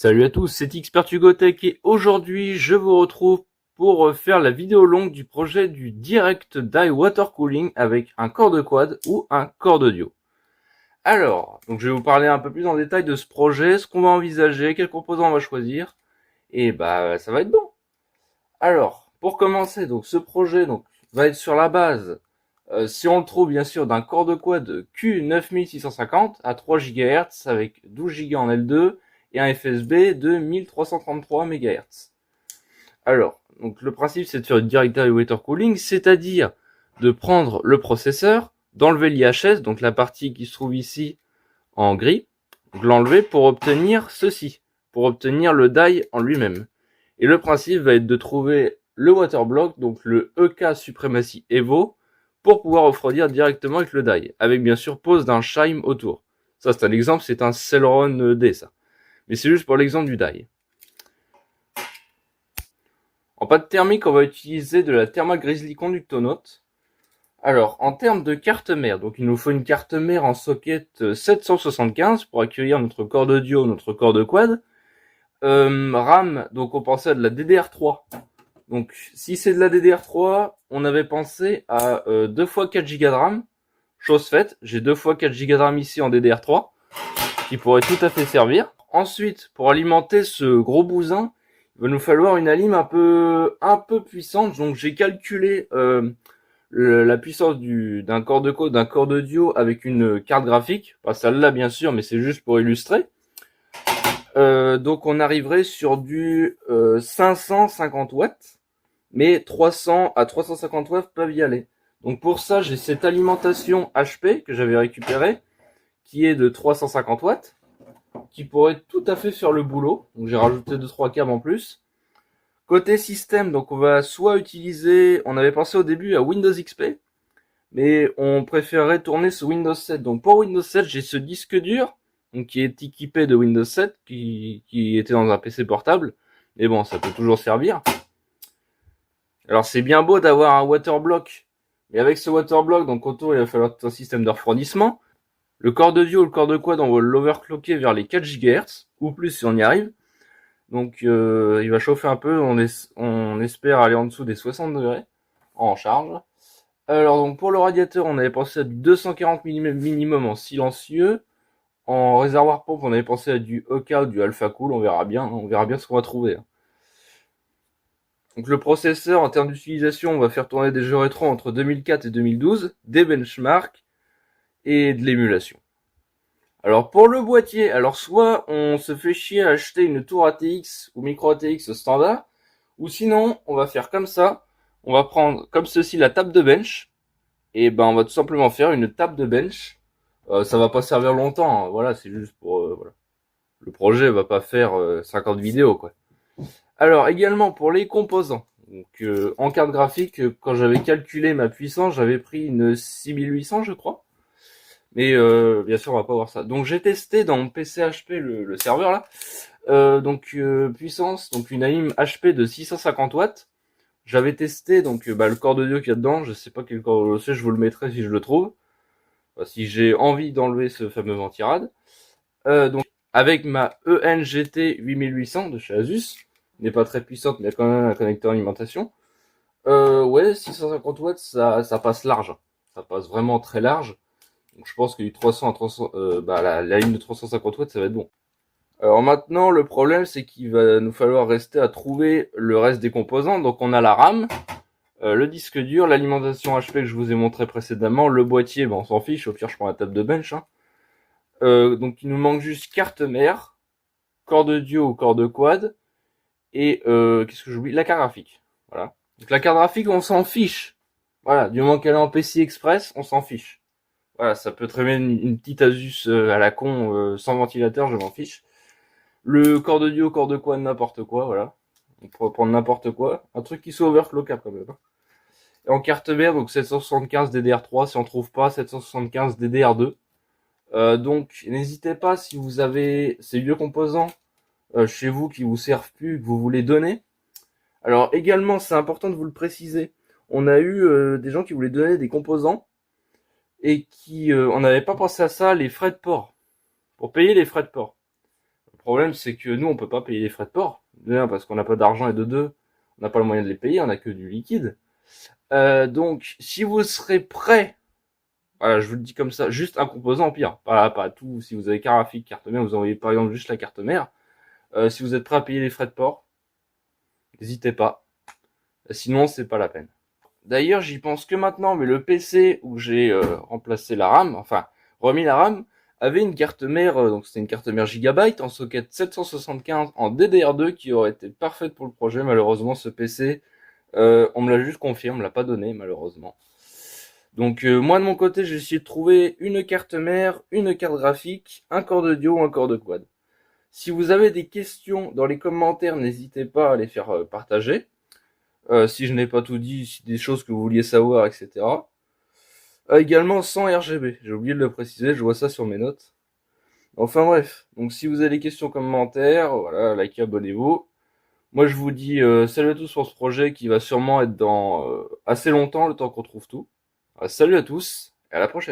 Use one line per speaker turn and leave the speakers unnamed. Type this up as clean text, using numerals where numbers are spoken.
Salut à tous, c'est XpertUgoTech et aujourd'hui je vous retrouve pour faire la vidéo longue du projet du Direct Die Water Cooling avec un corps de quad ou un corps d'audio. Alors, donc je vais vous parler un peu plus en détail de ce projet, ce qu'on va envisager, quels composants on va choisir, et bah ça va être bon. Alors, pour commencer, donc ce projet va être sur la base, si on le trouve bien sûr, d'un corps de quad Q9650 à 3 GHz avec 12 Go en L2 et un FSB de 1333 MHz. Alors, donc le principe c'est de faire du direct die water cooling, c'est-à-dire de prendre le processeur, d'enlever l'IHS, donc la partie qui se trouve ici en gris, de l'enlever pour obtenir ceci, pour obtenir le die en lui-même. Et le principe va être de trouver le water block, donc le EK Supremacy Evo, pour pouvoir refroidir directement avec le die, avec bien sûr pose d'un chime autour. Ça c'est un exemple, c'est un Celeron D ça. Mais c'est juste pour l'exemple du die. En pâte thermique, on va utiliser de la Thermal Grizzly Conductonaut. Alors, en termes de carte mère, donc il nous faut une carte mère en socket 775 pour accueillir notre corps d'audio, notre corps de quad. RAM, donc on pensait à de la DDR3. Donc si c'est de la DDR3, on avait pensé à 2 fois 4 Go de RAM. Chose faite, j'ai 2 fois 4 Go de RAM ici en DDR3, qui pourrait tout à fait servir. Ensuite, pour alimenter ce gros bousin, il va nous falloir une alim un peu puissante. Donc j'ai calculé la puissance d'un corps de code, d'un corps d'audio avec une carte graphique. Pas celle-là bien sûr, mais c'est juste pour illustrer. Donc on arriverait sur du 550 watts, mais 300 à 350 watts peuvent y aller. Donc pour ça, j'ai cette alimentation HP que j'avais récupérée, qui est de 350 watts, qui pourrait tout à fait faire le boulot. Donc j'ai rajouté 2-3 câbles en plus. Côté système, donc on va soit utiliser, on avait pensé au début à Windows XP, mais on préférerait tourner sur Windows 7. Donc pour Windows 7, j'ai ce disque dur, donc qui est équipé de Windows 7, qui était dans un PC portable. Mais bon, ça peut toujours servir. Alors c'est bien beau d'avoir un waterblock, mais avec ce waterblock, donc autour il va falloir un système de refroidissement. Le corps d'audio ou le corps de quad, on va l'overclocker vers les 4 GHz, ou plus si on y arrive. Donc il va chauffer un peu, on espère aller en dessous des 60 degrés en charge. Alors donc pour le radiateur, on avait pensé à du 240 minimum en silencieux. En réservoir pompe, on avait pensé à du EK ou du Alpha Cool, on verra bien ce qu'on va trouver. Donc le processeur, en termes d'utilisation, on va faire tourner des jeux rétro entre 2004 et 2012, des benchmarks et de l'émulation. Alors pour le boîtier, alors soit on se fait chier à acheter une tour ATX ou micro ATX standard, ou sinon on va faire comme ça, on va prendre comme ceci la table de bench, et ben on va tout simplement faire une table de bench. Ça va pas servir longtemps, hein, voilà, c'est juste pour voilà. Le projet va pas faire 50 vidéos quoi. Alors également pour les composants. Donc en carte graphique, quand j'avais calculé ma puissance, j'avais pris une 6800 je crois. Mais bien sûr, on va pas voir ça. Donc j'ai testé dans mon PC HP le serveur là. Puissance, donc une AIM HP de 650 watts. J'avais testé le corps d'audio qu'il y a dedans. Je sais pas quel corps d'audio c'est, je vous le mettrai si je le trouve. Si j'ai envie d'enlever ce fameux ventirad. Donc avec ma ENGT 8800 de chez Asus, n'est pas très puissante, mais il y a quand même un connecteur alimentation. Ouais, 650 watts, ça passe large. Ça passe vraiment très large. Donc je pense que du 300 à 300, la ligne de 350 watts, ça va être bon. Alors maintenant, le problème, c'est qu'il va nous falloir rester à trouver le reste des composants. Donc on a la RAM, le disque dur, l'alimentation HP que je vous ai montré précédemment, le boîtier, on s'en fiche, au pire je prends la table de bench. Donc il nous manque juste carte mère, corps d'audio ou corps de quad, et qu'est-ce que j'oublie? La carte graphique. Voilà. Donc la carte graphique, on s'en fiche. Voilà, du moment qu'elle est en PCI Express, on s'en fiche. Voilà, ça peut très bien une petite Asus à la con, sans ventilateur, je m'en fiche. Le corps d'audio, corps de quad, n'importe quoi, voilà. On pourrait prendre n'importe quoi. Un truc qui soit overclockable quand même. Et en carte mère, donc 775 DDR3, si on trouve pas, 775 DDR2. Donc n'hésitez pas si vous avez ces vieux composants chez vous qui vous servent plus, que vous voulez donner. Alors également, c'est important de vous le préciser. On a eu des gens qui voulaient donner des composants et qui on n'avait pas pensé à ça, les frais de port. Pour payer les frais de port. problème, c'est que nous, on peut pas payer les frais de port. Déjà, parce qu'on n'a pas d'argent, et de deux, on n'a pas le moyen de les payer, on a que du liquide. Donc, si vous serez prêt, voilà, je vous le dis comme ça, juste un composant, pire, pas tout. Si vous avez carafique, carte mère, vous envoyez par exemple juste la carte mère. Si vous êtes prêt à payer les frais de port, n'hésitez pas. Sinon, c'est pas la peine. D'ailleurs, j'y pense que maintenant, mais le PC où j'ai remplacé la RAM, enfin remis la RAM, avait une carte mère, donc c'était une carte mère Gigabyte en socket 775 en DDR2 qui aurait été parfaite pour le projet. Malheureusement, ce PC, on me l'a juste confié, on me l'a pas donné malheureusement. Donc moi de mon côté, j'ai essayé de trouver une carte mère, une carte graphique, un corps d'audio ou un corps de quad. Si vous avez des questions dans les commentaires, n'hésitez pas à les faire partager. Si je n'ai pas tout dit, si des choses que vous vouliez savoir, etc. Également sans RGB, j'ai oublié de le préciser, je vois ça sur mes notes. Enfin bref, donc si vous avez des questions, commentaires, voilà, likez, abonnez-vous. Moi je vous dis salut à tous pour ce projet qui va sûrement être dans assez longtemps, le temps qu'on trouve tout. Salut à tous, et à la prochaine.